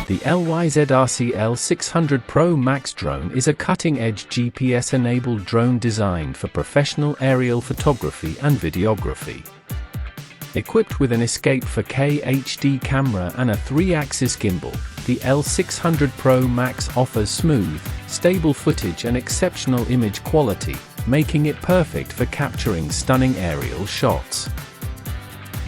The LYZRC L600 PRO MAX drone is a cutting-edge GPS-enabled drone designed for professional aerial photography and videography. Equipped with an Escape 4K HD camera and a 3-axis gimbal, the L600 PRO MAX offers smooth, stable footage and exceptional image quality, making it perfect for capturing stunning aerial shots.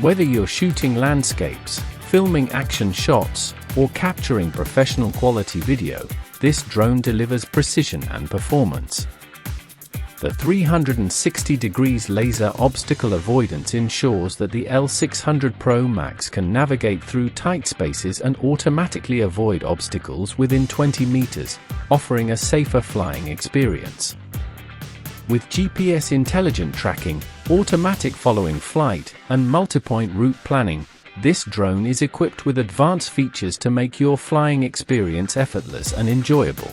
Whether you're shooting landscapes, filming action shots, or capturing professional quality video, this drone delivers precision and performance. The 360 degrees laser obstacle avoidance ensures that the L600 PRO MAX can navigate through tight spaces and automatically avoid obstacles within 20 meters, offering a safer flying experience. With GPS intelligent tracking, automatic following flight, and multi-point route planning, this drone is equipped with advanced features to make your flying experience effortless and enjoyable.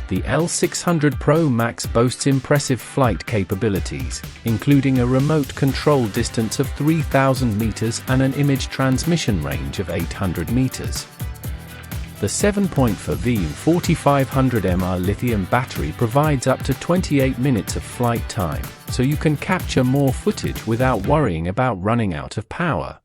The L600 PRO MAX boasts impressive flight capabilities, including a remote control distance of 3,000 meters and an image transmission range of 800 meters. The 7.4V 4500 mAh lithium battery provides up to 28 minutes of flight time, so you can capture more footage without worrying about running out of power.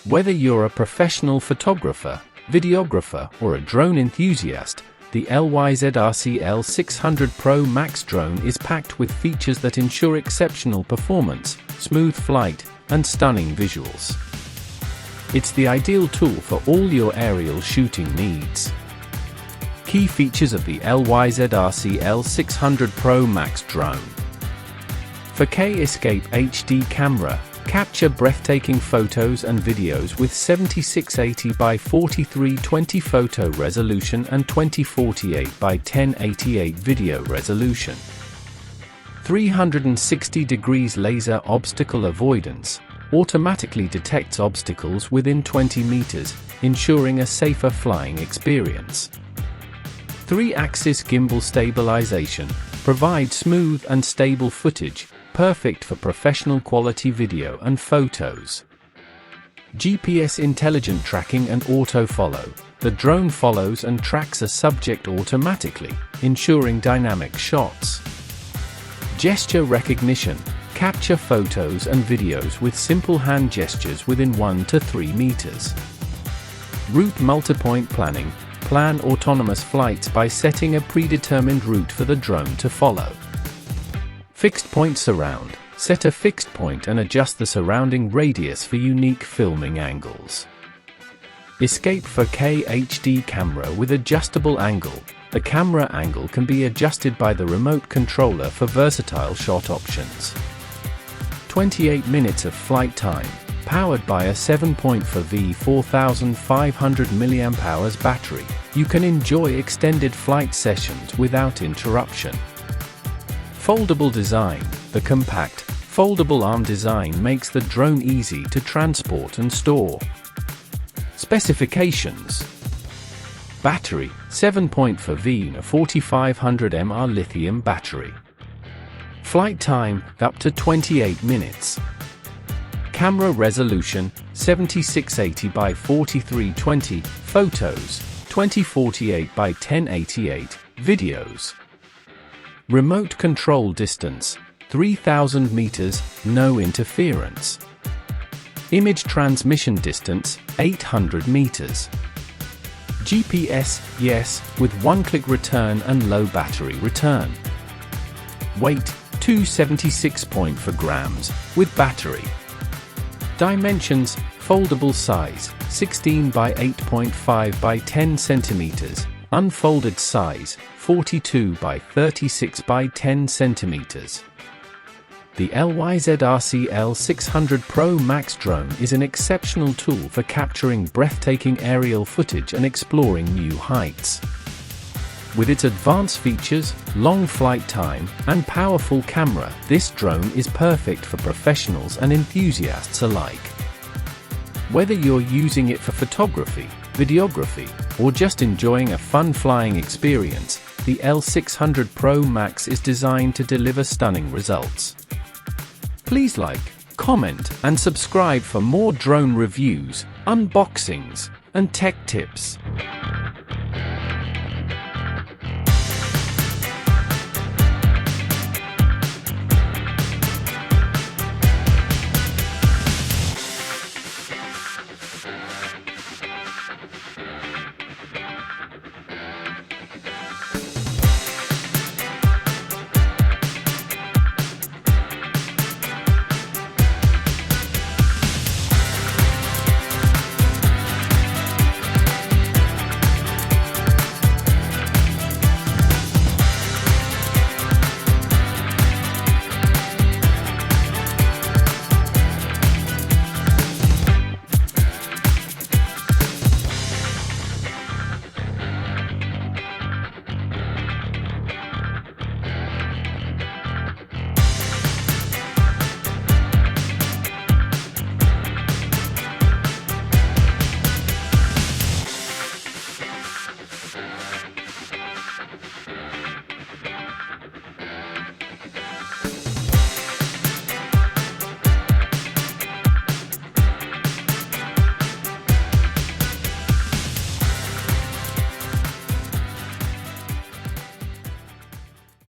Whether you're a professional photographer, videographer, or a drone enthusiast, the LYZRC L600 PRO MAX drone is packed with features that ensure exceptional performance, smooth flight, and stunning visuals. It's the ideal tool for all your aerial shooting needs. Key features of the LYZRC L600 PRO MAX drone: 4K Escape HD camera. Capture breathtaking photos and videos with 7680 by 4320 photo resolution and 2048 by 1088 video resolution. 360 degrees laser obstacle avoidance. Automatically detects obstacles within 20 meters, ensuring a safer flying experience. 3-axis gimbal stabilization. Provides smooth and stable footage, perfect for professional quality video and photos. GPS intelligent tracking and auto-follow. The drone follows and tracks a subject automatically, ensuring dynamic shots. Gesture recognition. Capture photos and videos with simple hand gestures within 1 to 3 meters. Route multipoint planning. Plan autonomous flights by setting a predetermined route for the drone to follow. Fixed point surround. Set a fixed point and adjust the surrounding radius for unique filming angles. Escape 4K HD camera with adjustable angle. The camera angle can be adjusted by the remote controller for versatile shot options. 28 minutes of flight time. Powered by a 7.4V 4500 mAh battery, you can enjoy extended flight sessions without interruption. Foldable design. The compact, foldable arm design makes the drone easy to transport and store. Specifications: battery, 7.4V 4500 mAh lithium battery. Flight time, up to 28 minutes. Camera resolution, 7680 by 4320, photos, 2048 by 1088, videos. Remote control distance, 3,000 meters, no interference. Image transmission distance, 800 meters. GPS, yes, with one-click return and low battery return. Weight, 276.4 grams, with battery. Dimensions, foldable size, 16 by 8.5 by 10 centimeters. Unfolded size, 42 by 36 by 10 centimeters. The LYZRC L600 PRO MAX drone is an exceptional tool for capturing breathtaking aerial footage and exploring new heights. With its advanced features, long flight time, and powerful camera, this drone is perfect for professionals and enthusiasts alike. Whether you're using it for photography, videography, or just enjoying a fun flying experience, the L600 PRO MAX is designed to deliver stunning results. Please like, comment, and subscribe for more drone reviews, unboxings, and tech tips.